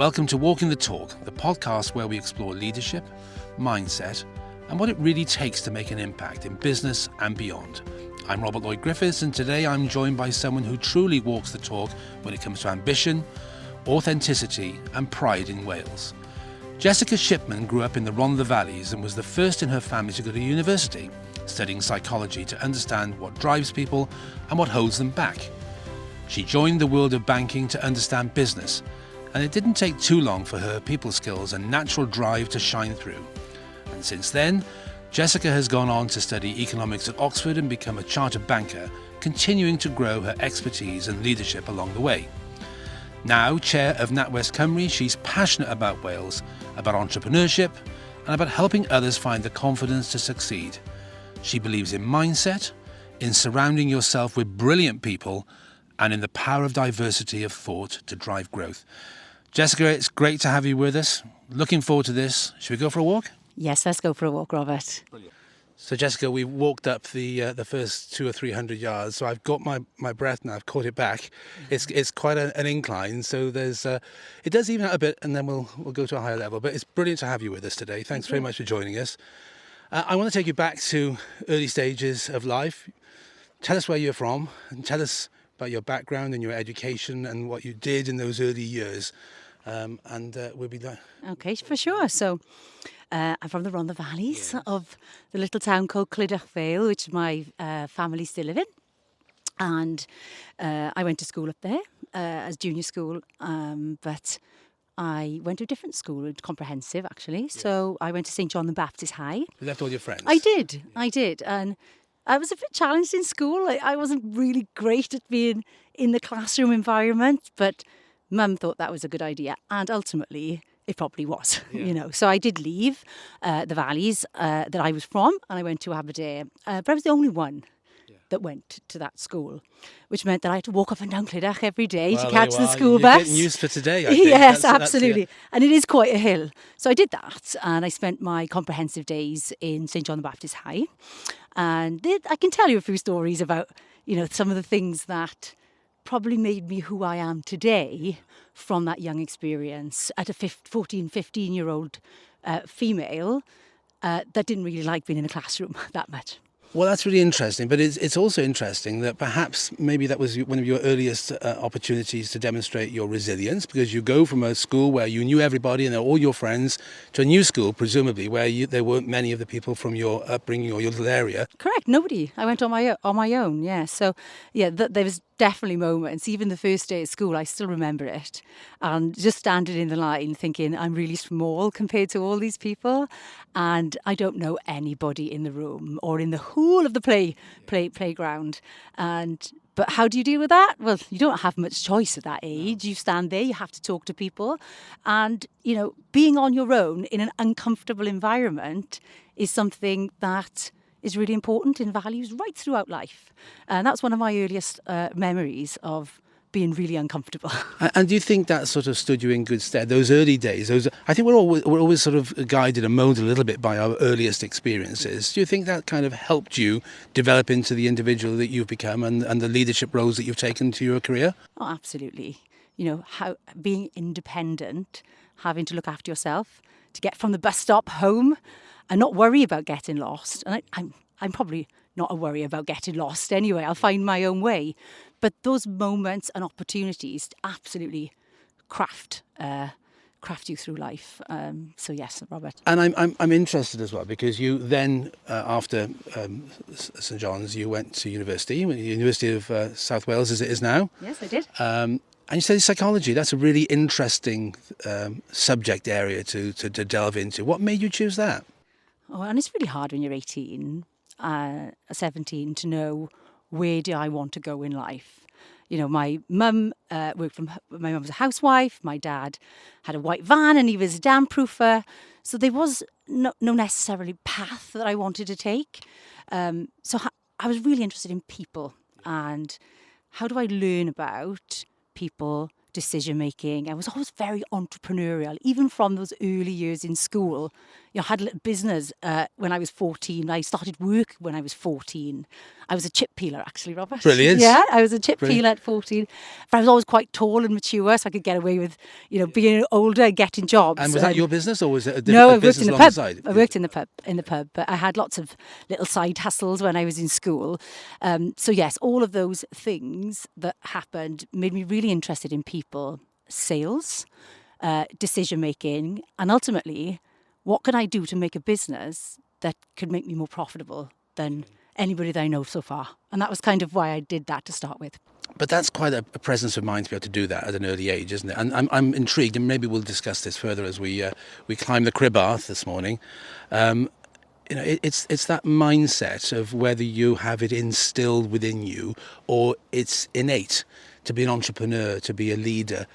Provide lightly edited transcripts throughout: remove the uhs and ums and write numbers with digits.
Welcome to Walking the Talk, the podcast where we explore leadership, mindset, and what it really takes to make an impact in business and beyond. I'm Robert Lloyd Griffiths, and today I'm joined by someone who truly walks the talk when it comes to ambition, authenticity, and pride in Wales. Jessica Shipman grew up in the Rhondda Valleys and was the first in her family to go to university, studying psychology to understand what drives people and what holds them back. She joined the world of banking to understand business, and it didn't take too long for her people skills and natural drive to shine through. And since then, Jessica has gone on to study economics at Oxford and become a chartered banker, continuing to grow her expertise and leadership along the way. Now chair of NatWest Cymru, she's passionate about Wales, about entrepreneurship, and about helping others find the confidence to succeed. She believes in mindset, in surrounding yourself with brilliant people, and in the power of diversity of thought to drive growth. Jessica, it's great to have you with us. Looking forward to this. Should we go for a walk? Yes, let's go for a walk, Robert. Brilliant. So, Jessica, we walked up the first 200 or 300 yards. So I've got my breath now. I've caught it back. It's quite an incline. So there's it does even out a bit, and then we'll go to a higher level. But it's brilliant to have you with us today. Thanks very much for joining us. I want to take you back to early stages of life. Tell us where you're from, and tell us about your background and your education and what you did in those early years. We'll be there. Okay, for sure. So I'm from the Rhondda Valleys of the little town called Vale, which my family still live in. And I went to school up there as junior school, but I went to a different school, comprehensive actually. Yeah. So I went to St John the Baptist High. You left all your friends? I did. And I was a bit challenged in school. I wasn't really great at being in the classroom environment, but Mum thought that was a good idea, and ultimately it probably was, So I did leave the valleys that I was from, and I went to Aberdeen, but I was the only one that went to that school, which meant that I had to walk up and down Clydach every day to catch the school bus. You're getting used for today, I think. Yes, absolutely. And it is quite a hill. So I did that, and I spent my comprehensive days in St John the Baptist High. And I can tell you a few stories about, some of the things that probably made me who I am today from that young experience at a 14, 15-year-old female that didn't really like being in a classroom that much. Well, that's really interesting, but it's also interesting that perhaps maybe that was one of your earliest opportunities to demonstrate your resilience, because you go from a school where you knew everybody and they're all your friends to a new school, presumably, where there weren't many of the people from your upbringing or your little area. Correct, nobody. I went on my own, yeah. So, there was definitely moments, even the first day at school, I still remember it, and just standing in the line thinking I'm really small compared to all these people, and I don't know anybody in the room or in the whole of the playground. But how do you deal with that? Well, you don't have much choice at that age. You stand there, you have to talk to people, and being on your own in an uncomfortable environment is something that is really important in values right throughout life. And that's one of my earliest memories of being really uncomfortable. And do you think that sort of stood you in good stead? Those early days, I think we're always sort of guided and molded a little bit by our earliest experiences. Do you think that kind of helped you develop into the individual that you've become and the leadership roles that you've taken to your career? Oh, absolutely. How being independent, having to look after yourself, to get from the bus stop home and not worry about getting lost. And I'm probably not a worry about getting lost anyway. I'll find my own way. But those moments and opportunities absolutely craft you through life. So yes, Robert. And I'm interested as well, because you then, after St John's, you went to university, University of South Wales as it is now. Yes, I did. And you studied psychology. That's a really interesting subject area to delve into. What made you choose that? Oh, and it's really hard when you're 18, 17 to know where do I want to go in life. My mum my mum was a housewife. My dad had a white van and he was a damp proofer. So there was no necessarily path that I wanted to take. So I was really interested in people and how do I learn about people, decision making. I was always very entrepreneurial, even from those early years in school. had a little business when I was 14. I started work when I was 14. I was a chip peeler, actually, Robert. Brilliant. Yeah, I was a chip Brilliant. peeler at 14. But I was always quite tall and mature, so I could get away with, being older and getting jobs. And was that your business, or was it a No, I different worked in business the alongside? pub. I worked in the pub, but I had lots of little side hustles when I was in school. So yes, all of those things that happened made me really interested in people, sales, decision making, and ultimately, what can I do to make a business that could make me more profitable than anybody that I know so far? And that was kind of why I did that to start with. But that's quite a presence of mind to be able to do that at an early age, isn't it? And I'm intrigued, and maybe we'll discuss this further as we climb the crib path this morning. It's that mindset of whether you have it instilled within you or it's innate to be an entrepreneur, to be a leader.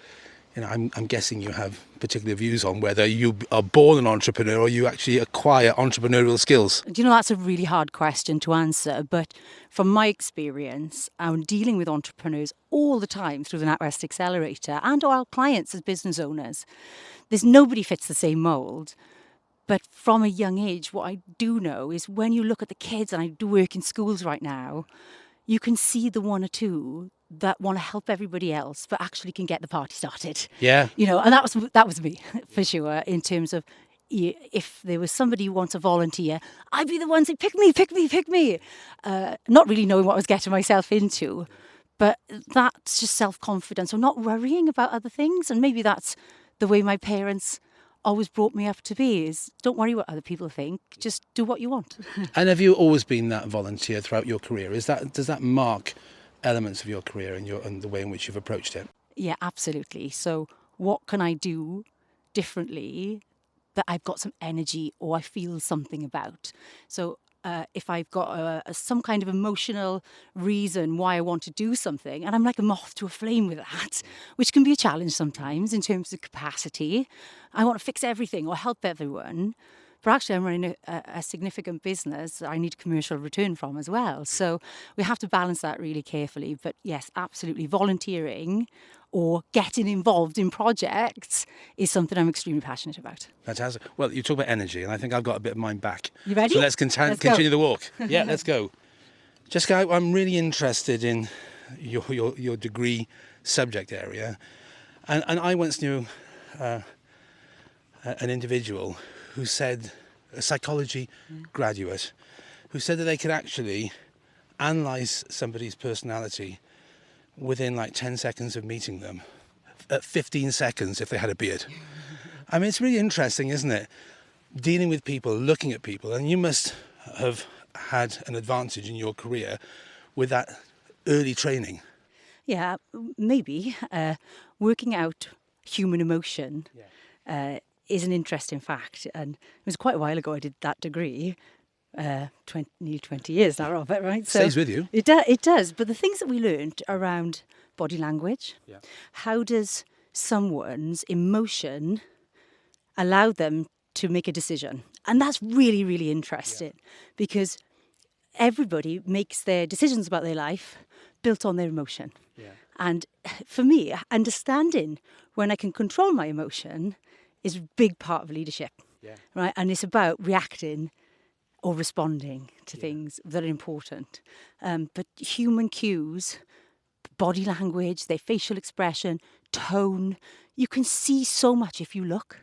I'm guessing you have particular views on whether you are born an entrepreneur or you actually acquire entrepreneurial skills. That's a really hard question to answer. But from my experience, I'm dealing with entrepreneurs all the time through the NatWest Accelerator and our clients as business owners. There's nobody fits the same mould. But from a young age, what I do know is when you look at the kids, and I do work in schools right now, you can see the one or two that want to help everybody else, but actually can get the party started. Yeah. And that was me, for sure, in terms of if there was somebody who wants to volunteer, I'd be the one saying, pick me, pick me, pick me. Not really knowing what I was getting myself into. But that's just self-confidence, or not worrying about other things. And maybe that's the way my parents always brought me up to be, is don't worry what other people think, just do what you want. And have you always been that volunteer throughout your career? Does that mark elements of your career and the way in which you've approached it? Yeah, absolutely. So what can I do differently that I've got some energy or I feel something about? So if I've got some kind of emotional reason why I want to do something, and I'm like a moth to a flame with that, which can be a challenge sometimes in terms of capacity. I want to fix everything or help everyone. But actually, I'm running a significant business I need commercial return from as well. So we have to balance that really carefully. But yes, absolutely, volunteering or getting involved in projects is something I'm extremely passionate about. Fantastic. Well, you talk about energy, and I think I've got a bit of mine back. You ready? So let's continue the walk. Yeah, let's go. Jessica, I'm really interested in your degree subject area. And I once knew an individual who said, a psychology graduate, who said that they could actually analyse somebody's personality within like 10 seconds of meeting them, at 15 seconds if they had a beard. I mean, it's really interesting, isn't it? Dealing with people, looking at people, and you must have had an advantage in your career with that early training. Yeah, maybe. Working out human emotion is an interesting fact. And it was quite a while ago I did that degree. Nearly 20 years now, Robert, right? So stays with you. It does. But the things that we learned around body language, how does someone's emotion allow them to make a decision? And that's really, really interesting because everybody makes their decisions about their life built on their emotion. Yeah. And for me, understanding when I can control my emotion is a big part of leadership, right? And it's about reacting or responding to things that are important. But human cues, body language, their facial expression, tone, you can see so much if you look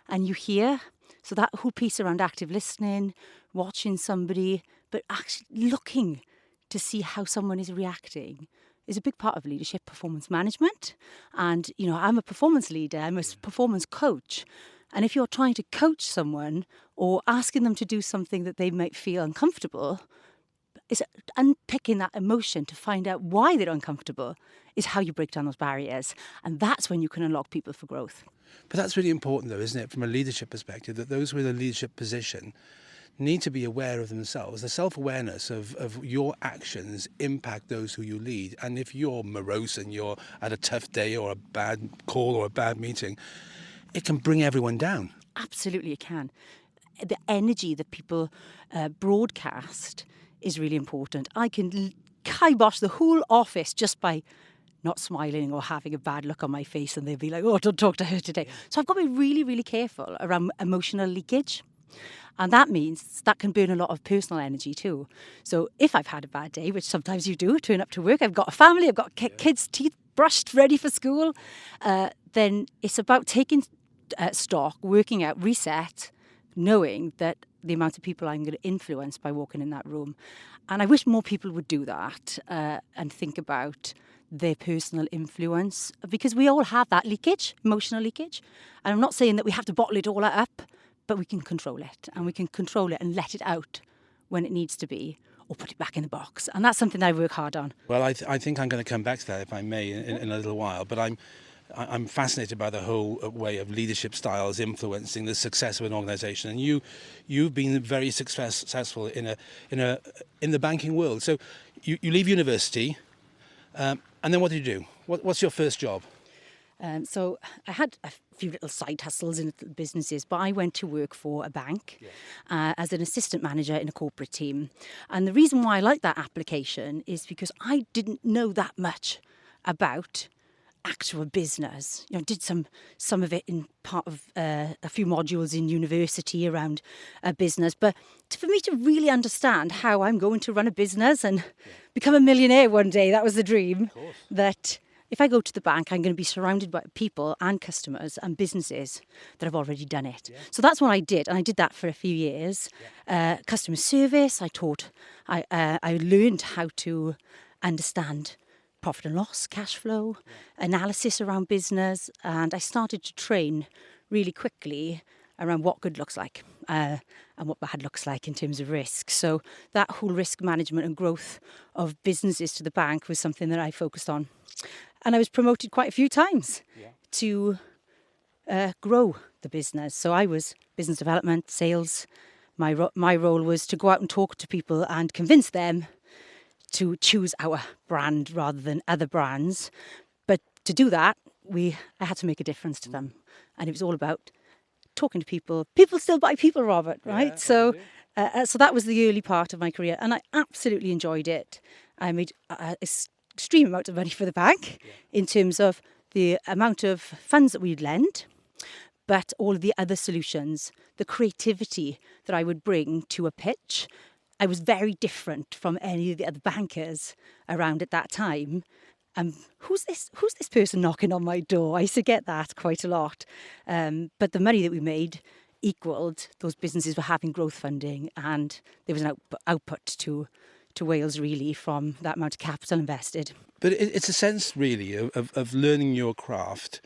and you hear. So that whole piece around active listening, watching somebody, but actually looking to see how someone is reacting is a big part of leadership, performance management. And, I'm a performance leader, I'm a performance coach. And if you're trying to coach someone or asking them to do something that they might feel uncomfortable, it's unpicking that emotion to find out why they're uncomfortable is how you break down those barriers. And that's when you can unlock people for growth. But that's really important, though, isn't it, from a leadership perspective, that those with a leadership position need to be aware of themselves. The self-awareness of your actions impact those who you lead. And if you're morose and you're at a tough day or a bad call or a bad meeting, it can bring everyone down. Absolutely, it can. The energy that people broadcast is really important. I can kibosh the whole office just by not smiling or having a bad look on my face, and they'll be like, oh, don't talk to her today. So I've got to be really, really careful around emotional leakage. And that means that can burn a lot of personal energy too. So if I've had a bad day, which sometimes you do, turn up to work, I've got a family, I've got kids' teeth brushed, ready for school, then it's about taking stock, working out, reset, knowing that the amount of people I'm going to influence by walking in that room. And I wish more people would do that and think about their personal influence, because we all have that leakage, emotional leakage. And I'm not saying that we have to bottle it all up, but we can control it, and we can control it and let it out when it needs to be, or put it back in the box. And that's something that I work hard on. Well, I think I'm going to come back to that, if I may, in a little while. But I'm fascinated by the whole way of leadership styles influencing the success of an organisation. And you've been very successful in the banking world. So you leave university, and then what do you do? What's your first job? So I had a few little side hustles in little businesses, but I went to work for a bank as an assistant manager in a corporate team. And the reason why I liked that application is because I didn't know that much about actual business. You know, did some of it in part of a few modules in university around business. But for me to really understand how I'm going to run a business and become a millionaire one day, that was the dream. That if I go to the bank, I'm going to be surrounded by people and customers and businesses that have already done it. So that's what I did. And I did that for a few years. Customer service, I learned how to understand profit and loss, cash flow, analysis around business. And I started to train really quickly around what good looks like and what bad looks like in terms of risk. So that whole risk management and growth of businesses to the bank was something that I focused on. And I was promoted quite a few times to grow the business. So I was business development, sales. My role was to go out and talk to people and convince them to choose our brand rather than other brands. But to do that, I had to make a difference to them. And it was all about talking to people. People still buy people, Robert, right? So that was the early part of my career. And I absolutely enjoyed it. I made extreme amount of money for the bank in terms of the amount of funds that we'd lend, but all of the other solutions, the creativity that I would bring to a pitch. I was very different from any of the other bankers around at that time. Who's this person knocking on my door? I used to get that quite a lot. But the money that we made equaled those businesses were having growth funding, and there was an output to Wales really from that amount of capital invested. But it's a sense really of learning your craft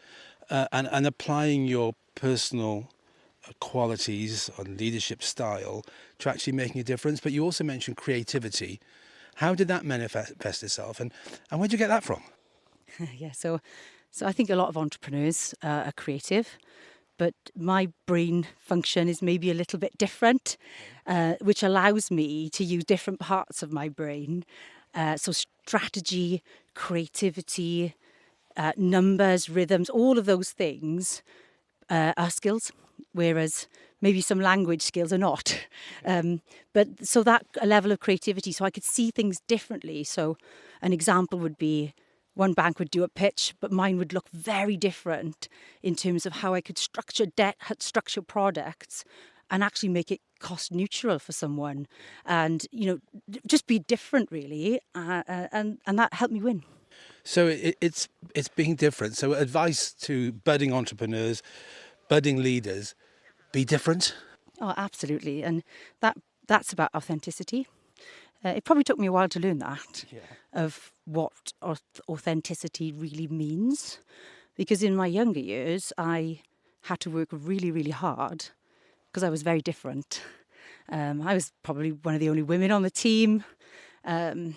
and applying your personal qualities and leadership style to actually making a difference. But you also mentioned creativity. How did that manifest itself, and where did you get that from? So I think a lot of entrepreneurs are creative, but my brain function is maybe a little bit different, which allows me to use different parts of my brain. So strategy, creativity, numbers, rhythms, all of those things are skills, whereas maybe some language skills are not. But so that a level of creativity, so I could see things differently. So an example would be one bank would do a pitch, but mine would look very different in terms of how I could structure debt, structure products, and actually make it cost neutral for someone, and just be different really, and that helped me win. So it's being different. So advice to budding entrepreneurs, budding leaders: be different. Oh, absolutely, and that's about authenticity. It probably took me a while to learn that, of what authenticity really means. Because in my younger years, I had to work really, really hard because I was very different. I was probably one of the only women on the team. And,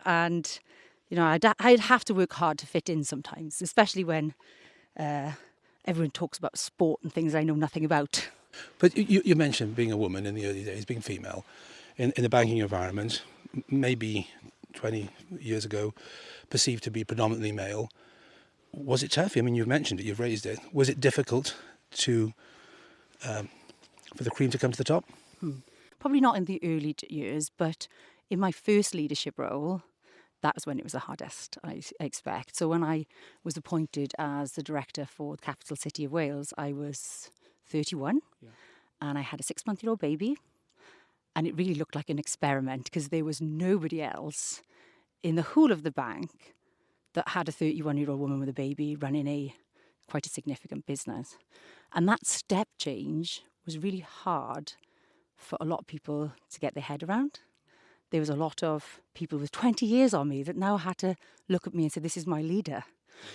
I'd have to work hard to fit in sometimes, especially when everyone talks about sport and things I know nothing about. But you mentioned being a woman in the early days, being female in the banking environment, maybe 20 years ago, perceived to be predominantly male. Was it tough? I mean, you've mentioned it, you've raised it. Was it difficult for the cream to come to the top? Probably not in the early years, but in my first leadership role, that was when it was the hardest, I expect. So when I was appointed as the director for the capital city of Wales, I was 31. and I had a 6-month-old baby, and it really looked like an experiment because there was nobody else in the whole of the bank that had a 31-year-old woman with a baby running quite a significant business. And that step change was really hard for a lot of people to get their head around. There was a lot of people with 20 years on me that now had to look at me and say, this is my leader.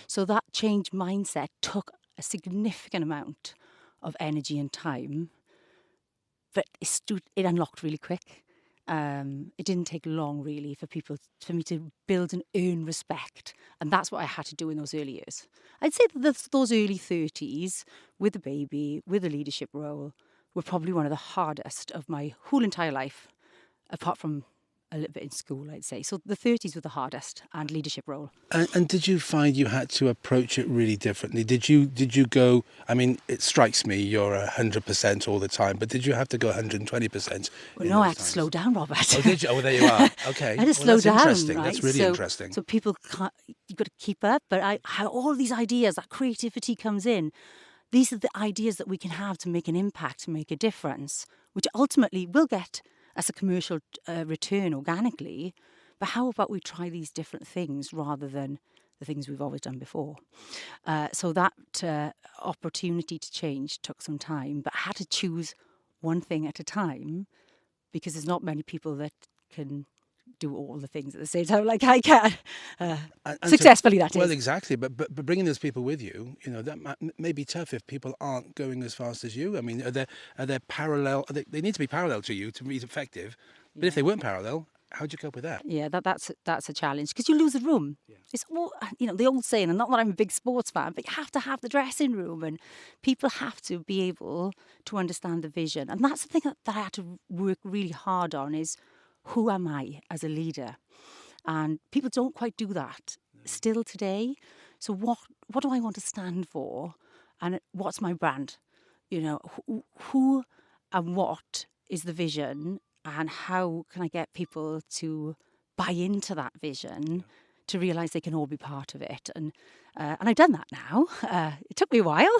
So that change mindset took a significant amount of energy and time, but it unlocked really quick. It didn't take long, really, for me to build and earn respect. And that's what I had to do in those early years. I'd say that those early 30s, with the baby, with a leadership role, were probably one of the hardest of my whole entire life, apart from a little bit in school, I'd say. So the 30s were the hardest, and leadership role. And did you find you had to approach it really differently? Did you go, I mean, it strikes me you're 100% all the time, but did you have to go 120%? Well, no, I had to slow down, Robert. Oh, did you? Oh, there you are. Okay. I had to slow down. Interesting. Right? That's really interesting. So people can't, you've got to keep up, but how all these ideas, that creativity comes in. These are the ideas that we can have to make an impact, to make a difference, which ultimately will get as a commercial return organically. But how about we try these different things rather than the things we've always done before? So that opportunity to change took some time, but I had to choose one thing at a time, because there's not many people that can do all the things at the same time like I can. And successfully, that is. Well, exactly. But bringing those people with you, that may be tough if people aren't going as fast as you. I mean, are they parallel? They need to be parallel to you to be effective. But if they weren't parallel, how'd you cope with that? Yeah, that's a challenge, because you lose the room. Yeah. It's all, the old saying, and not that I'm a big sports fan, but you have to have the dressing room, and people have to be able to understand the vision. And that's the thing that I had to work really hard on, is who am I as a leader? And people don't quite do that still today. So what do I want to stand for? And what's my brand? Who and what is the vision? And how can I get people to buy into that vision, to realise they can all be part of it? And I've done that now. It took me a while,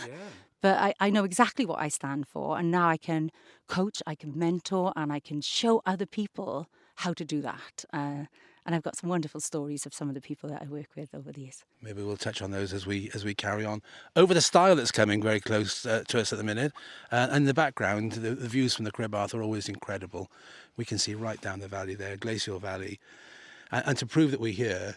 but I know exactly what I stand for. And now I can coach, I can mentor, and I can show other people how to do that. And I've got some wonderful stories of some of the people that I work with over the years. Maybe we'll touch on those as we carry on. Over the style that's coming very close to us at the minute. And in the background, the views from the Cribbath are always incredible. We can see right down the valley there, Glacial Valley. And to prove that we're here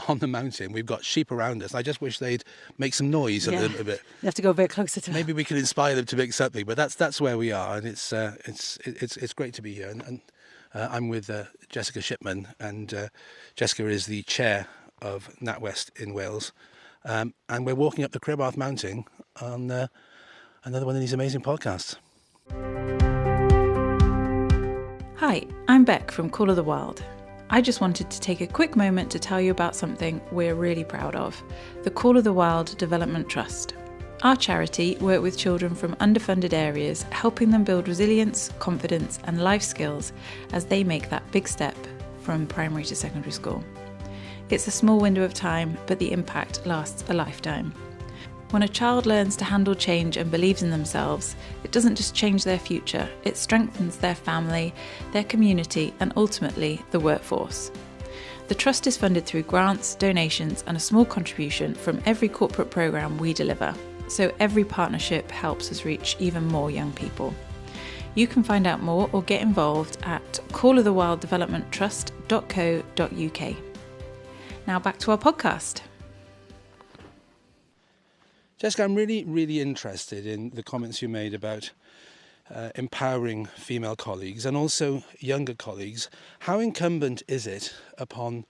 on the mountain, we've got sheep around us. I just wish they'd make some noise a little bit. You have to go a bit closer to Maybe we can inspire them to make something, but that's where we are, and it's great to be here. And I'm with Jessica Shipman, and Jessica is the chair of NatWest in Wales, and we're walking up the Cribbath Mountain on another one of these amazing podcasts. Hi, I'm Beck from Call of the Wild. I just wanted to take a quick moment to tell you about something we're really proud of, the Call of the Wild Development Trust. Our charity works with children from underfunded areas, helping them build resilience, confidence and life skills as they make that big step from primary to secondary school. It's a small window of time, but the impact lasts a lifetime. When a child learns to handle change and believes in themselves, it doesn't just change their future, it strengthens their family, their community and ultimately the workforce. The Trust is funded through grants, donations and a small contribution from every corporate programme we deliver, so every partnership helps us reach even more young people. You can find out more or get involved at callofthewilddevelopmenttrust.co.uk. Now back to our podcast. Jessica, I'm really, really interested in the comments you made about empowering female colleagues and also younger colleagues. How incumbent is it upon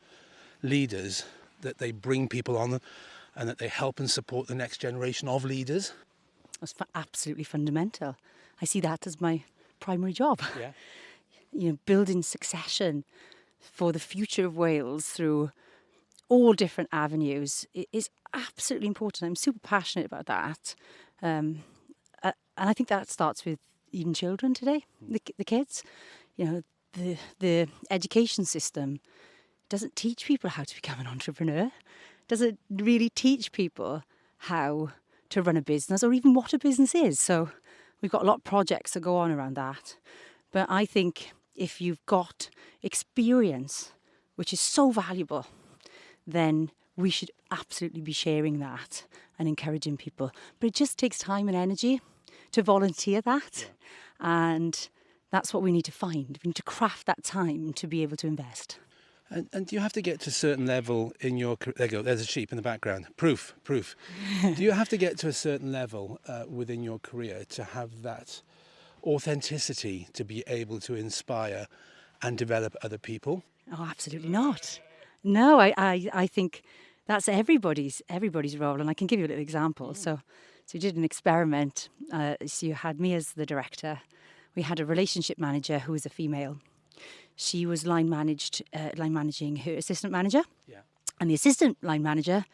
leaders that they bring people on and that they help and support the next generation of leaders? That's absolutely fundamental. I see that as my primary job. Yeah. Building succession for the future of Wales through all different avenues is absolutely important. I'm super passionate about that. And I think that starts with even children today, the kids. The education system doesn't teach people how to become an entrepreneur. Doesn't really teach people how to run a business or even what a business is. So We've got a lot of projects that go on around that. But I think if you've got experience, which is so valuable, then we should absolutely be sharing that and encouraging people. But it just takes time and energy to volunteer that. Yeah. And that's what we need to find. We need to craft that time to be able to invest. And do you have to get to a certain level in your career? There you go, there's a sheep in the background. Proof. Do you have to get to a certain level within your career to have that authenticity to be able to inspire and develop other people? Oh, absolutely not. No, I think that's everybody's role. And I can give you a little example. So we did an experiment. So you had me as the director. We had a relationship manager who was a female. She was line managing her assistant manager. Yeah. And the assistant line manager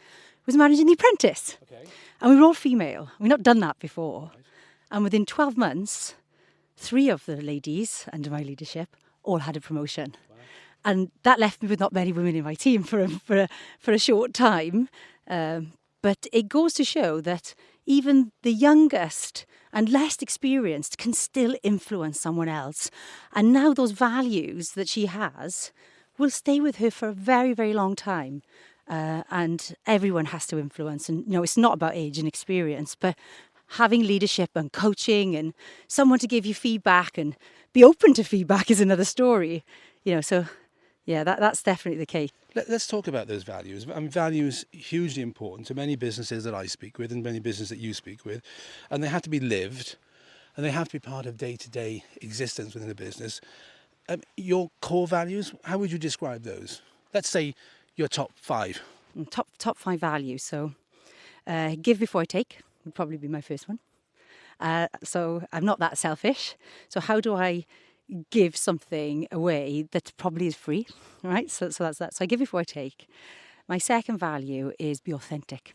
was managing the apprentice. Okay. And we were all female. We've not done that before. Right. And within 12 months, 3 of the ladies under my leadership all had a promotion. Wow. And that left me with not many women in my team for a short time. But it goes to show that even the youngest and less experienced can still influence someone else. And now those values that she has will stay with her for a very, very long time. And everyone has to influence. And, it's not about age and experience, but having leadership and coaching and someone to give you feedback and be open to feedback is another story. So, yeah, that's definitely the key. Let's talk about those values. Values hugely important to many businesses that I speak with and many businesses that you speak with. And they have to be lived and they have to be part of day-to-day existence within a business. Your core values, how would you describe those? Let's say your top 5. Top 5 values. So give before I take would probably be my first one. So I'm not that selfish. So how do I give something away that probably is free, right? So that's that. So I give before I take. My second value is be authentic.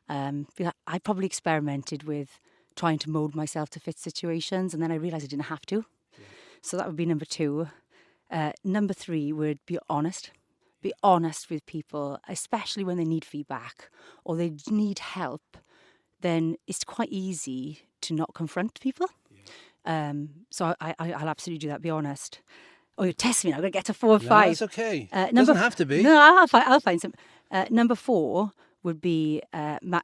I probably experimented with trying to mould myself to fit situations, and then I realised I didn't have to. Yeah. So that would be number 2. Number 3 would be honest. Be honest with people, especially when they need feedback or they need help. Then it's quite easy to not confront people. So I'll absolutely do that. Be honest. Oh, you're testing me. I'm going to get to 4 or 5. No, that's okay. Doesn't have to be. No, I'll find some. Number 4 would be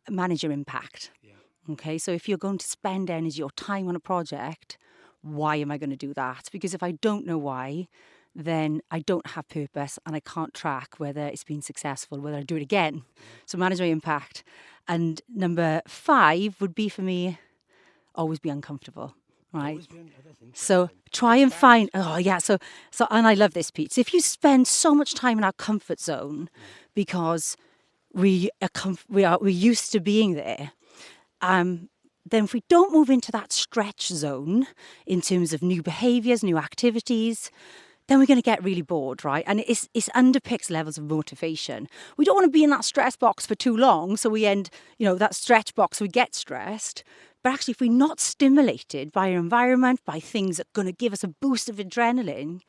manager impact. Yeah. Okay, so if you're going to spend energy or time on a project, why am I going to do that? Because if I don't know why, then I don't have purpose and I can't track whether it's been successful, whether I do it again. Yeah. So manage my impact. And number 5 would be for me, always be uncomfortable. Right. So try and find. So and I love this, Pete. So if you spend so much time in our comfort zone because we're used to being there, then if we don't move into that stretch zone in terms of new behaviours, new activities, then we're going to get really bored, right? And it underpicks levels of motivation. We don't want to be in that stress box for too long, so we end, that stretch box, we get stressed. But actually, if we're not stimulated by our environment, by things that are going to give us a boost of adrenaline,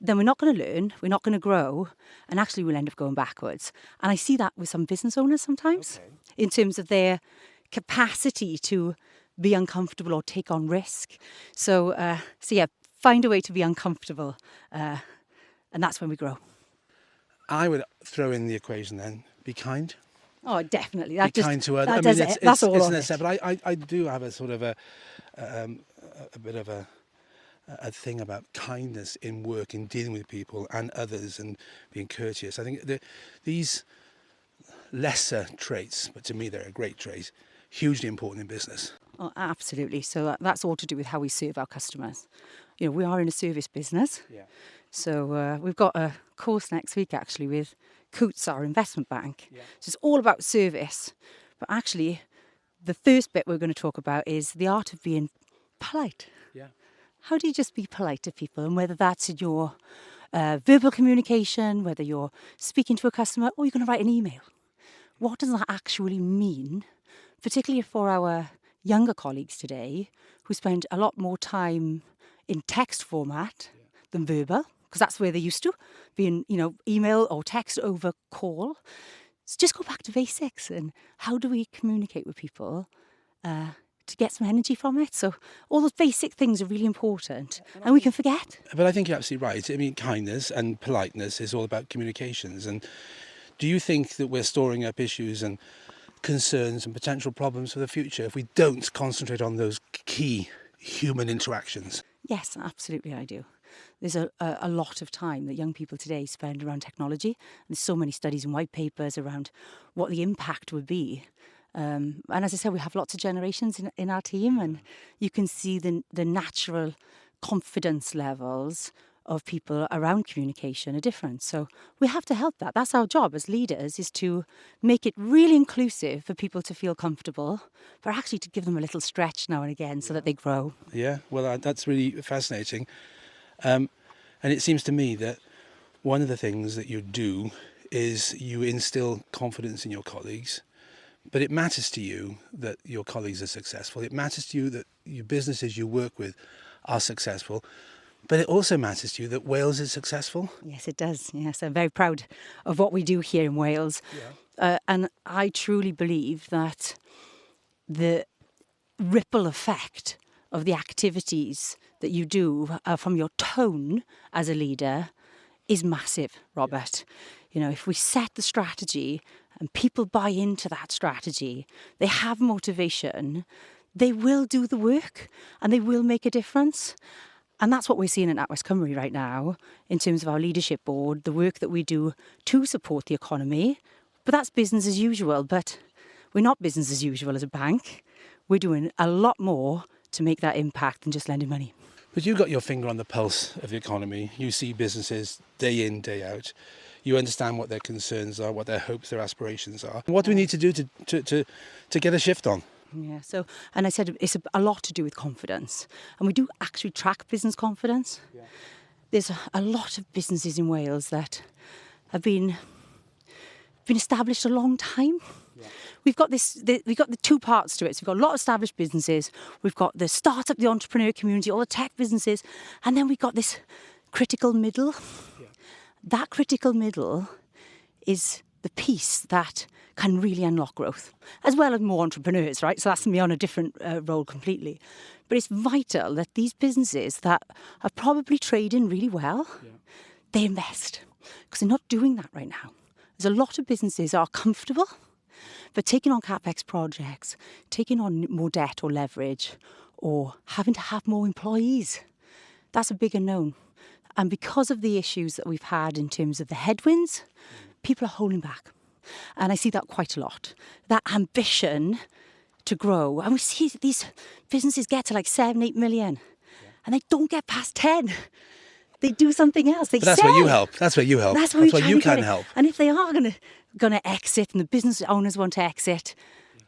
then we're not going to learn, we're not going to grow, and actually we'll end up going backwards. And I see that with some business owners sometimes, in terms of their capacity to be uncomfortable or take on risk. So find a way to be uncomfortable, and that's when we grow. I would throw in the equation then, be kind. Oh, definitely. Be kind to others. That's all of it. But I do have a sort of a bit of a thing about kindness in work, in dealing with people and others, and being courteous. I think these lesser traits, but to me they're a great trait, hugely important in business. Oh, absolutely. So that's all to do with how we serve our customers. We are in a service business. Yeah. So we've got a course next week actually with Coots, our investment bank. Yeah. So it's all about service. But actually, the first bit we're going to talk about is the art of being polite. Yeah. How do you just be polite to people? And whether that's in your verbal communication, whether you're speaking to a customer, or you're going to write an email. What does that actually mean? Particularly for our younger colleagues today, who spend a lot more time in text format than verbal, because that's where they used to, being, email or text over call. So just go back to basics and how do we communicate with people to get some energy from it. So all those basic things are really important, and we can forget. But I think you're absolutely right. I mean, kindness and politeness is all about communications. And do you think that we're storing up issues and concerns and potential problems for the future if we don't concentrate on those key human interactions? Yes, absolutely I do. There's a lot of time that young people today spend around technology. There's so many studies and white papers around what the impact would be. And as I said, we have lots of generations in our team, and you can see the natural confidence levels of people around communication are different. So we have to help that. That's our job as leaders, is to make it really inclusive for people to feel comfortable, but actually to give them a little stretch now and again so that they grow. Yeah, well, that's really fascinating. And it seems to me that one of the things that you do is you instill confidence in your colleagues, but it matters to you that your colleagues are successful. It matters to you that your businesses you work with are successful, but it also matters to you that Wales is successful. Yes, it does. Yes, I'm very proud of what we do here in Wales. Yeah. And I truly believe that the ripple effect of the activities that you do from your tone as a leader is massive, Robert. You know, if we set the strategy and people buy into that strategy, they have motivation, they will do the work and they will make a difference. And that's what we're seeing at NatWest Cymru right now in terms of our leadership board, the work that we do to support the economy. But that's business as usual. But we're not business as usual as a bank. We're doing a lot more to make that impact than just lending money. But you've got your finger on the pulse of the economy. You see businesses day in, day out. You understand what their concerns are, what their hopes, their aspirations are. What do we need to do to get a shift on? Yeah, so, and I said it's a lot to do with confidence. And we do actually track business confidence. Yeah. There's a lot of businesses in Wales that have been established a long time. Yeah. We've got the two parts to it. So we've got a lot of established businesses. We've got the startup, the entrepreneur community, all the tech businesses. And then we've got this critical middle. Yeah. That critical middle is the piece that can really unlock growth, as well as more entrepreneurs, right? So that's me on a different role completely. But it's vital that these businesses that are probably trading really well, they invest, because they're not doing that right now. There's a lot of businesses that are comfortable, but taking on CapEx projects, taking on more debt or leverage, or having to have more employees, that's a big unknown. And because of the issues that we've had in terms of the headwinds, people are holding back. And I see that quite a lot. That ambition to grow. And we see these businesses get to like 7, 8 million. And they don't get past 10. They do something else. But that's where you help. That's where you help. That's where you can help. And if they are going to exit and the business owners want to exit,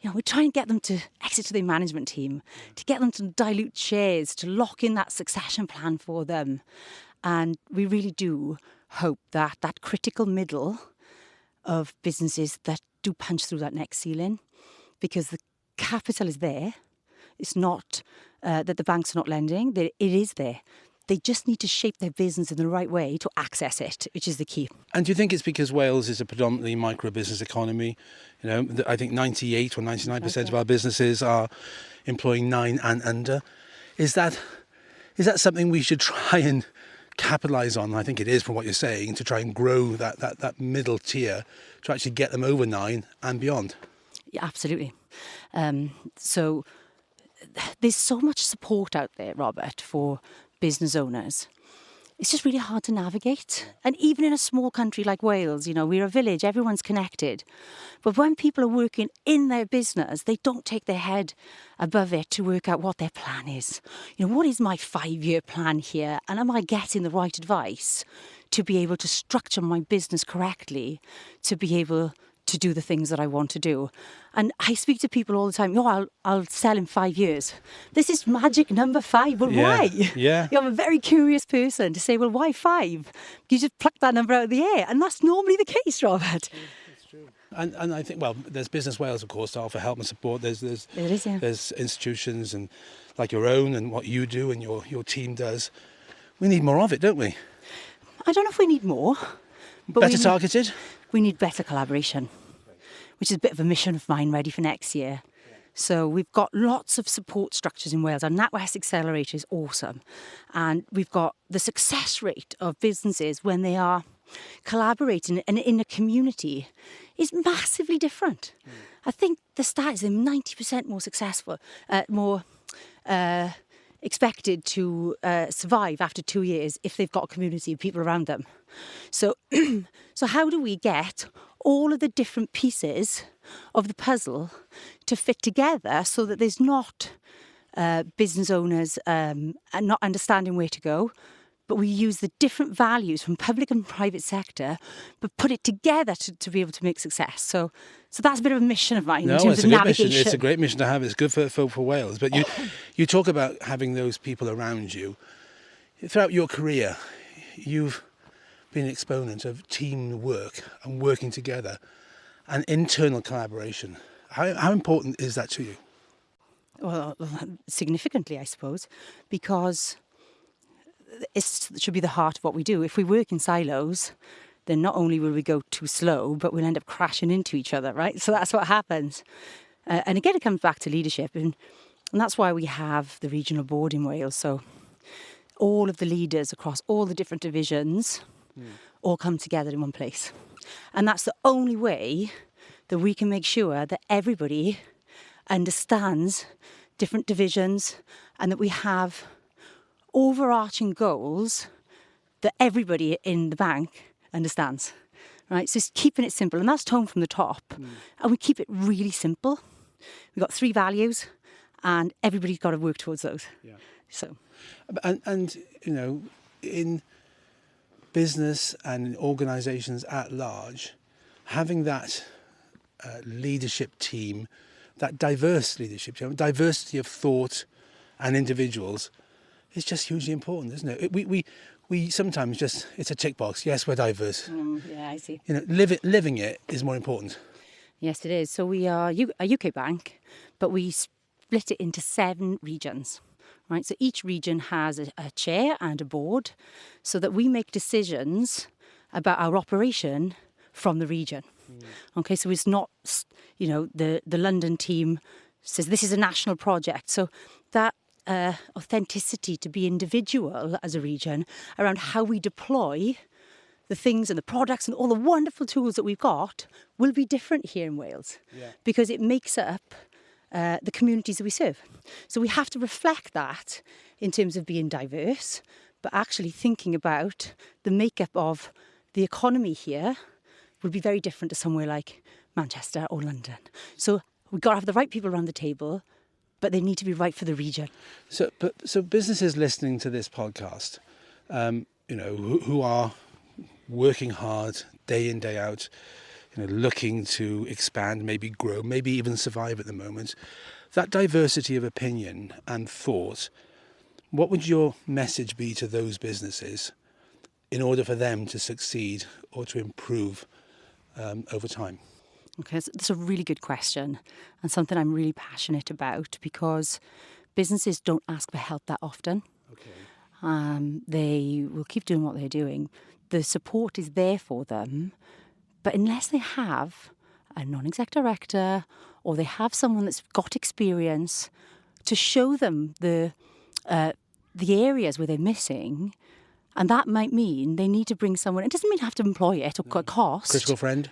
you know, we try and get them to exit to their management team, to get them to dilute shares, to lock in that succession plan for them. And we really do hope that that critical middle of businesses that do punch through that next ceiling, because the capital is there. It's not that the banks are not lending. It is there. They just need to shape their business in the right way to access it, which is the key. And do you think it's because Wales is a predominantly micro-business economy? You know, I think 98 or 99% of our businesses are employing 9 and under. Is that something we should try and capitalise on? I think it is, from what you're saying, to try and grow that middle tier to actually get them over 9 and beyond. Yeah, absolutely. So there's so much support out there, Robert, for business owners. It's just really hard to navigate. And even in a small country like Wales, you know, we're a village, everyone's connected. But when people are working in their business, they don't take their head above it to work out what their plan is. You know, what is my 5-year plan here? And am I getting the right advice to be able to structure my business correctly, to be able to do the things that I want to do? And I speak to people all the time, I'll sell in 5 years. This is magic number 5. Well, why? Yeah. You're a very curious person to say, well, why 5? You just pluck that number out of the air. And that's normally the case, Robert. That's true. And I think, well, there's Business Wales, of course, to offer help and support. There's institutions and like your own and what you do and your team does. We need more of it, don't we? I don't know if we need more. But better targeted? We need better collaboration, which is a bit of a mission of mine ready for next year. So we've got lots of support structures in Wales. Our NatWest Accelerator is awesome. And we've got the success rate of businesses when they are collaborating and in a community is massively different. I think the stat is they're 90% more successful, more expected to survive after 2 years if they've got a community of people around them. So, so how do we get all of the different pieces of the puzzle to fit together so that there's not business owners and not understanding where to go, but we use the different values from public and private sector, but put it together to be able to make success. So that's a bit of a mission of mine in terms of navigation. Mission. It's a great mission to have. It's good for Wales. But you talk about having those people around you. Throughout your career, you've been an exponent of teamwork and working together and internal collaboration. How important is that to you? Well, significantly, I suppose, because it should be the heart of what we do. If we work in silos, then not only will we go too slow, but we'll end up crashing into each other, right? So that's what happens. And again, it comes back to leadership. And that's why we have the regional board in Wales. So all of the leaders across all the different divisions all come together in one place. And that's the only way that we can make sure that everybody understands different divisions and that we have overarching goals that everybody in the bank understands, right? So it's keeping it simple, and that's tone from the top. And we keep it really simple. We've got 3 values, and everybody's got to work towards those. Yeah. So, and you know, in business and in organisations at large, having that leadership team, that diverse leadership team, diversity of thought and individuals, is just hugely important, isn't it? We sometimes just, it's a tick box. Yes, we're diverse. Yeah, I see. You know, living it is more important. Yes, it is. So we are a UK bank, but we split it into 7 regions, right? So each region has a chair and a board so that we make decisions about our operation from the region. Okay, so it's not, you know, the London team says this is a national project. So that authenticity to be individual as a region around how we deploy the things and the products and all the wonderful tools that we've got will be different here in Wales because it makes up the communities that we serve. So we have to reflect that in terms of being diverse, but actually thinking about the makeup of the economy here will be very different to somewhere like Manchester or London. So we've got to have the right people around the table, but they need to be right for the region. So businesses listening to this podcast, you know, who are working hard day in, day out, you know, looking to expand, maybe grow, maybe even survive at the moment, that diversity of opinion and thought, what would your message be to those businesses in order for them to succeed or to improve over time? Okay, so that's a really good question and something I'm really passionate about because businesses don't ask for help that often. Okay. They will keep doing what they're doing. The support is there for them, but unless they have a non-exec director or they have someone that's got experience to show them the areas where they're missing, and that might mean they need to bring someone. It doesn't mean you have to employ it or cost. Critical friend?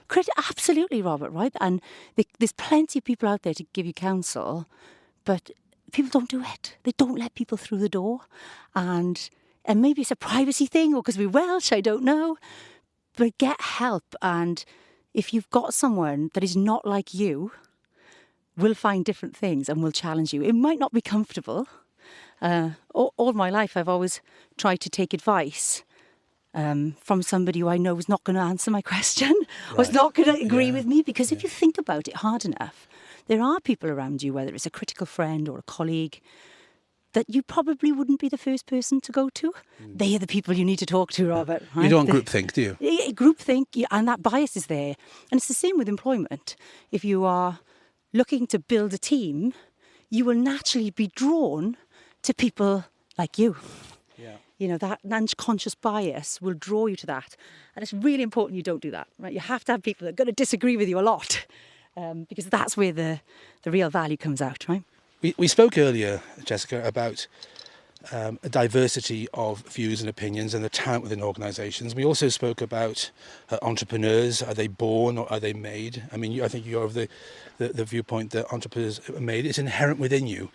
Absolutely, Robert, right? And there's plenty of people out there to give you counsel, but people don't do it. They don't let people through the door. And maybe it's a privacy thing or because we're Welsh, I don't know. But get help. And if you've got someone that is not like you, will find different things and will challenge you. It might not be comfortable. All my life, I've always tried to take advice from somebody who I know is not going to answer my question or is not going to agree with me. Because if you think about it hard enough, there are people around you, whether it's a critical friend or a colleague, that you probably wouldn't be the first person to go to. They are the people you need to talk to, Robert. Right? You don't groupthink, do you? Groupthink, and that bias is there. And it's the same with employment. If you are looking to build a team, you will naturally be drawn to people like you. Yeah. You know, that unconscious bias will draw you to that. And it's really important you don't do that, right? You have to have people that are going to disagree with you a lot. because that's where the real value comes out, right? We spoke earlier, Jessica, about a diversity of views and opinions and the talent within organisations. We also spoke about entrepreneurs. Are they born or are they made? I mean, I think you're of the viewpoint that entrepreneurs are made. It's inherent within you.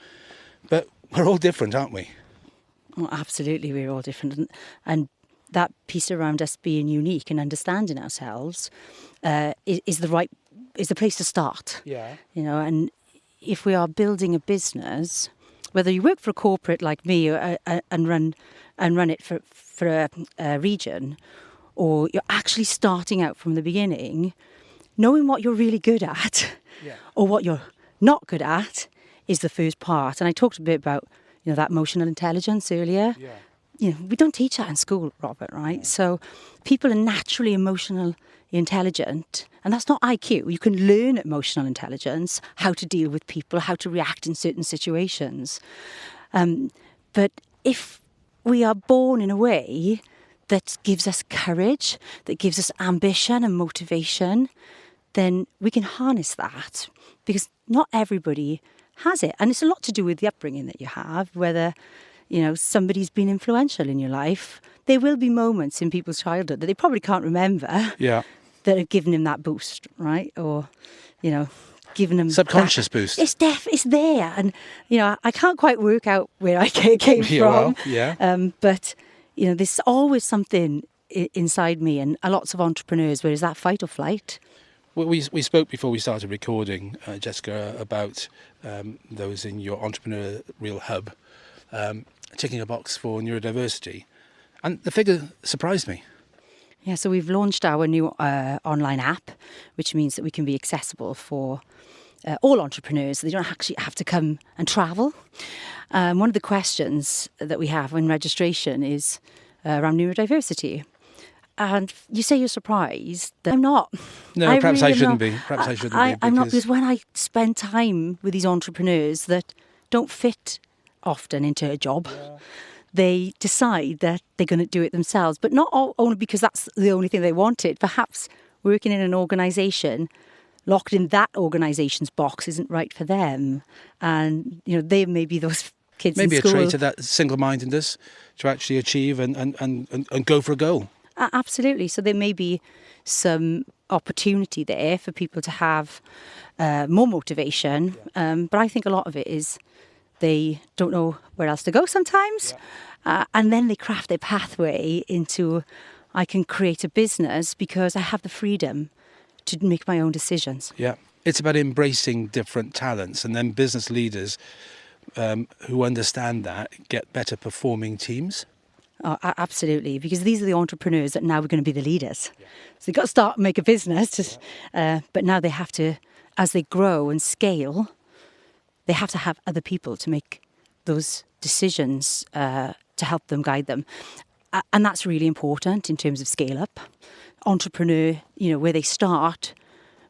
But we're all different, aren't we? Well, absolutely, we're all different. And that piece around us being unique and understanding ourselves is the place to start. Yeah. You know, and if we are building a business, whether you work for a corporate like me and run it for a region, or you're actually starting out from the beginning, knowing what you're really good at or what you're not good at is the first part. And I talked a bit about, you know, that emotional intelligence earlier. Yeah. You know, we don't teach that in school, Robert, right? So people are naturally emotional intelligent, and that's not IQ. You can learn emotional intelligence, how to deal with people, how to react in certain situations. But if we are born in a way that gives us courage, that gives us ambition and motivation, then we can harness that, because not everybody has it. And it's a lot to do with the upbringing that you have, whether, you know, somebody's been influential in your life. There will be moments in people's childhood that they probably can't remember that have given him that boost, right? Or, you know, given them subconscious boost. It's there. And, you know, I can't quite work out where I came from. Well, but, you know, there's always something inside me, and lots of entrepreneurs where is that fight or flight. Well, we spoke before we started recording, Jessica, about those in your entrepreneurial hub ticking a box for neurodiversity. And the figure surprised me. Yeah, so we've launched our new online app, which means that we can be accessible for all entrepreneurs. They don't actually have to come and travel. One of the questions that we have in registration is around neurodiversity. And you say you're surprised. I'm not. No, perhaps I shouldn't be. Perhaps I shouldn't be. I'm not, because when I spend time with these entrepreneurs that don't fit often into a job, they decide that they're going to do it themselves. But not only because that's the only thing they wanted. Perhaps working in an organisation, locked in that organisation's box, isn't right for them. And, you know, they may be those kids maybe in school. Maybe a trait of that single-mindedness to actually achieve and go for a goal. Absolutely. So there may be some opportunity there for people to have more motivation. But I think a lot of it is they don't know where else to go sometimes. And then they craft their pathway into, I can create a business because I have the freedom to make my own decisions. Yeah. It's about embracing different talents, and then business leaders who understand that get better performing teams. Oh, absolutely, because these are the entrepreneurs that now are going to be the leaders. So they've got to start and make a business, but now they have to, as they grow and scale, they have to have other people to make those decisions to help them, guide them. And that's really important in terms of scale up. Entrepreneur, you know, where they start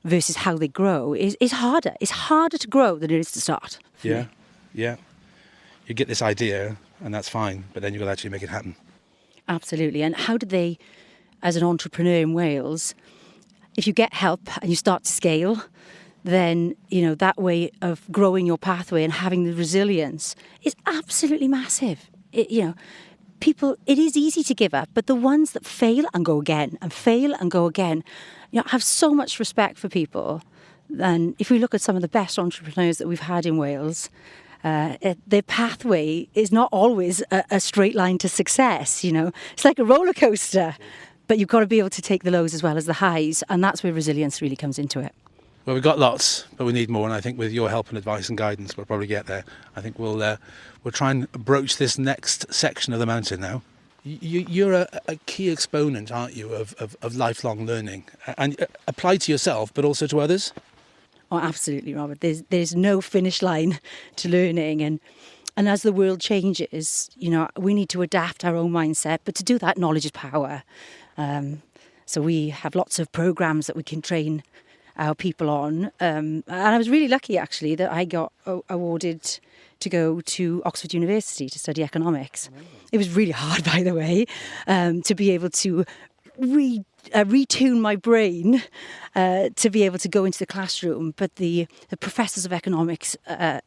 versus how they grow is harder. It's harder to grow than it is to start. Yeah. You get this idea, and that's fine, but then you've got to actually make it happen. Absolutely. And how did they, as an entrepreneur in Wales, if you get help and you start to scale, then, you know, that way of growing your pathway and having the resilience is absolutely massive. You know, people, it is easy to give up, but the ones that fail and go again and fail and go again, you know, I have so much respect for people. And if we look at some of the best entrepreneurs that we've had in Wales, their pathway is not always a straight line to success. You know, it's like a roller coaster, but you've got to be able to take the lows as well as the highs, and that's where resilience really comes into it. Well, we've got lots, but we need more, and I think with your help and advice and guidance, we'll probably get there. I think we'll try and broach this next section of the mountain now. You're a key exponent, aren't you, of lifelong learning, and applied to yourself, but also to others? Oh, absolutely, Robert. There's no finish line to learning, and as the world changes, you know, we need to adapt our own mindset. But to do that, knowledge is power. So we have lots of programs that we can train our people on, and I was really lucky actually that I got awarded to go to Oxford University to study economics. Amazing. It was really hard, by the way, to be able to retune my brain to be able to go into the classroom. But the professors of economics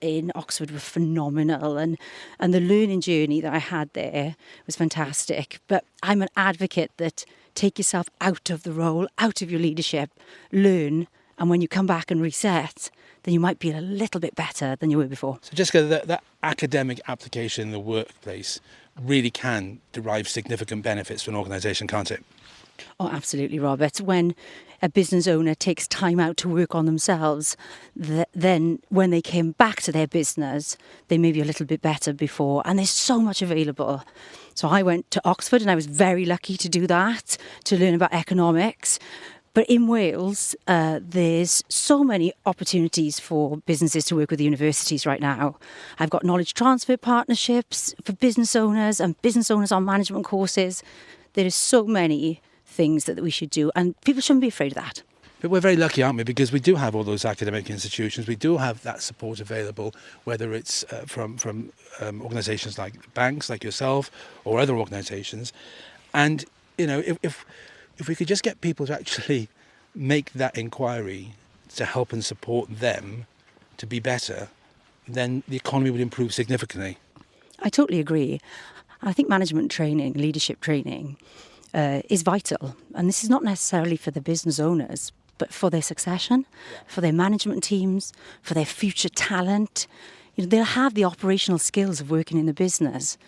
in Oxford were phenomenal, and the learning journey that I had there was fantastic. But I'm an advocate that take yourself out of the role, out of your leadership, learn, and when you come back and reset, then you might be a little bit better than you were before. So Jessica, that academic application in the workplace really can derive significant benefits for an organisation, can't it? Oh, absolutely, Robert. When a business owner takes time out to work on themselves, then when they came back to their business, they may be a little bit better before. And there's so much available. So I went to Oxford and I was very lucky to do that, to learn about economics. But in Wales, there's so many opportunities for businesses to work with the universities right now. I've got knowledge transfer partnerships for business owners and business owners on management courses. There is so many things that we should do, and people shouldn't be afraid of that. But we're very lucky, aren't we? Because we do have all those academic institutions. We do have that support available, whether it's from organisations like banks, like yourself, or other organisations. And, you know, if we could just get people to actually make that inquiry to help and support them to be better, then the economy would improve significantly. I totally agree. I think management training, leadership training is vital. And this is not necessarily for the business owners, but for their succession, for their management teams, for their future talent. You know, they'll have the operational skills of working in the business,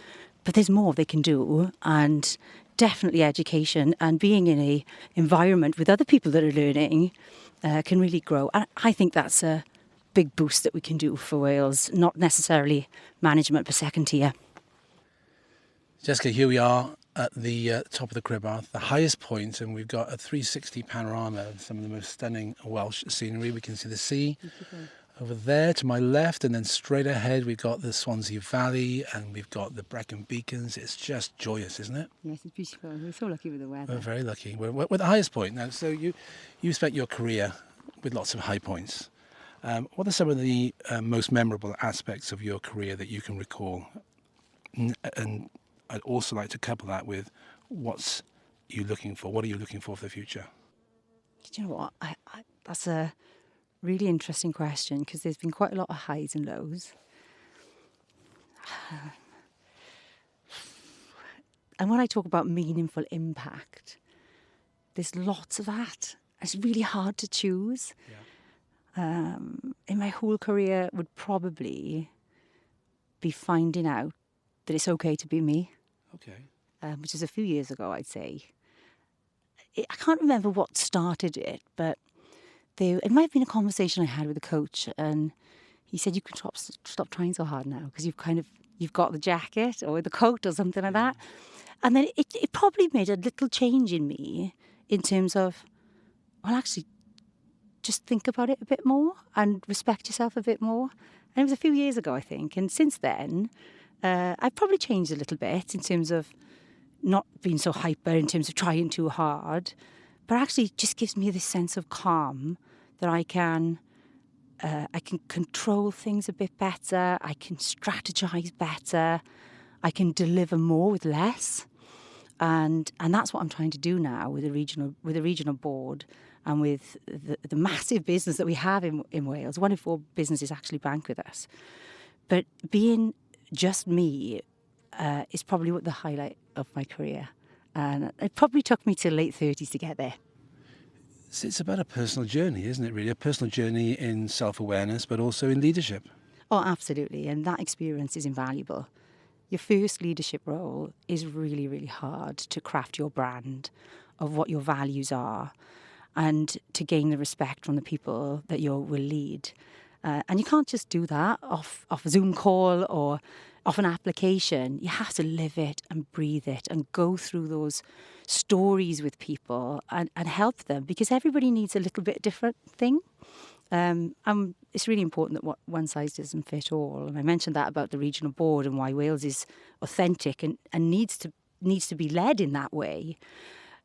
but there's more they can do. And definitely education and being in an environment with other people that are learning can really grow. And I think that's a big boost that we can do for Wales, not necessarily management per second tier. Jessica, here we are at the top of the Cribbarth, the highest point, and we've got a 360 panorama of some of the most stunning Welsh scenery. We can see the sea over there to my left, and then straight ahead we've got the Swansea Valley and we've got the Brecon Beacons. It's just joyous, isn't it? Yes, it's beautiful. We're so lucky with the weather. We're very lucky. We're at the highest point now. So you spent your career with lots of high points. What are some of the most memorable aspects of your career that you can recall? And I'd also like to couple that with what's you looking for? What are you looking for the future? Do you know what? That's a really interesting question, because there's been quite a lot of highs and lows. And when I talk about meaningful impact, there's lots of that. It's really hard to choose. Yeah. In my whole career would probably be finding out that it's okay to be me. Okay. Which is a few years ago, I'd say. I can't remember what started it, but it might have been a conversation I had with a coach, and he said, "You can stop trying so hard now, because you've got the jacket or the coat or something like that." And then it probably made a little change in me in terms of, well, actually, just think about it a bit more and respect yourself a bit more. And it was a few years ago, I think, and since then, I've probably changed a little bit in terms of not being so hyper, in terms of trying too hard, but actually it just gives me this sense of calm that I can control things a bit better, I can strategize better, I can deliver more with less, and that's what I'm trying to do now with the regional board and with the massive business that we have in Wales. 1 in 4 businesses actually bank with us, but being just me is probably the highlight of my career. And it probably took me to late 30s to get there. So it's about a personal journey, isn't it, really? A personal journey in self-awareness, but also in leadership. Oh, absolutely. And that experience is invaluable. Your first leadership role is really, really hard to craft your brand of what your values are and to gain the respect from the people that you will lead. And you can't just do that off a Zoom call or off an application. You have to live it and breathe it and go through those stories with people and help them, because everybody needs a little bit different thing. It's really important that one size doesn't fit all. And I mentioned that about the regional board and why Wales is authentic and needs to be led in that way.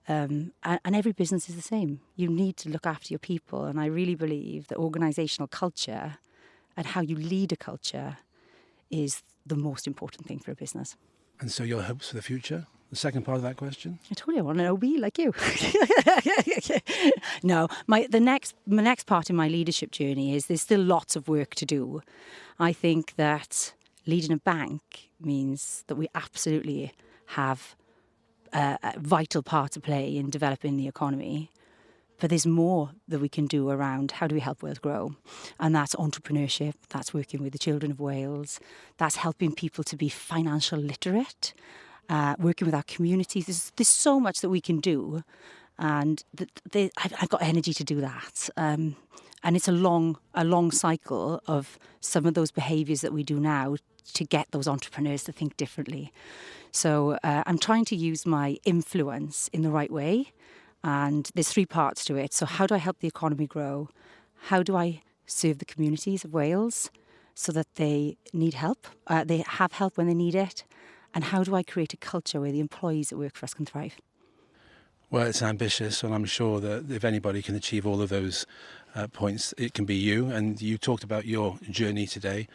And every business is the same. You need to look after your people. And I really believe that organisational culture and how you lead a culture is the most important thing for a business. And so your hopes for the future? The second part of that question? I told you I want an OBE like you. No, the next part in my leadership journey is there's still lots of work to do. I think that leading a bank means that we absolutely have a vital part to play in developing the economy. But there's more that we can do around how do we help Wales grow. And that's entrepreneurship, that's working with the children of Wales, that's helping people to be financial literate, working with our communities. There's so much that we can do. And I've got energy to do that. And it's a long cycle of some of those behaviours that we do now to get those entrepreneurs to think differently. So I'm trying to use my influence in the right way. And there's 3 parts to it. So how do I help the economy grow? How do I serve the communities of Wales so that they need help? They have help when they need it. And how do I create a culture where the employees that work for us can thrive? Well, it's ambitious, and I'm sure that if anybody can achieve all of those points, it can be you. And you talked about your journey today.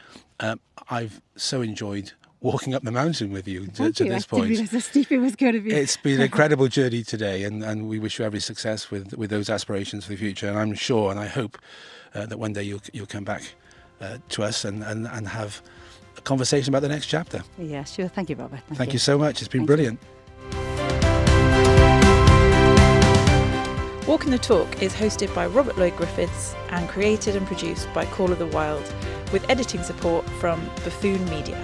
I've so enjoyed walking up the mountain with you to this point. I didn't realise how steep it was going to be. It's been an incredible journey today, and we wish you every success with those aspirations for the future. And I'm sure and I hope that one day you'll come back to us and have a conversation about the next chapter. Yeah, sure. Thank you, Robert. Thank you so much. It's been Thank brilliant. Walking the Talk is hosted by Robert Lloyd Griffiths and created and produced by Call of the Wild, with editing support from Buffoon Media.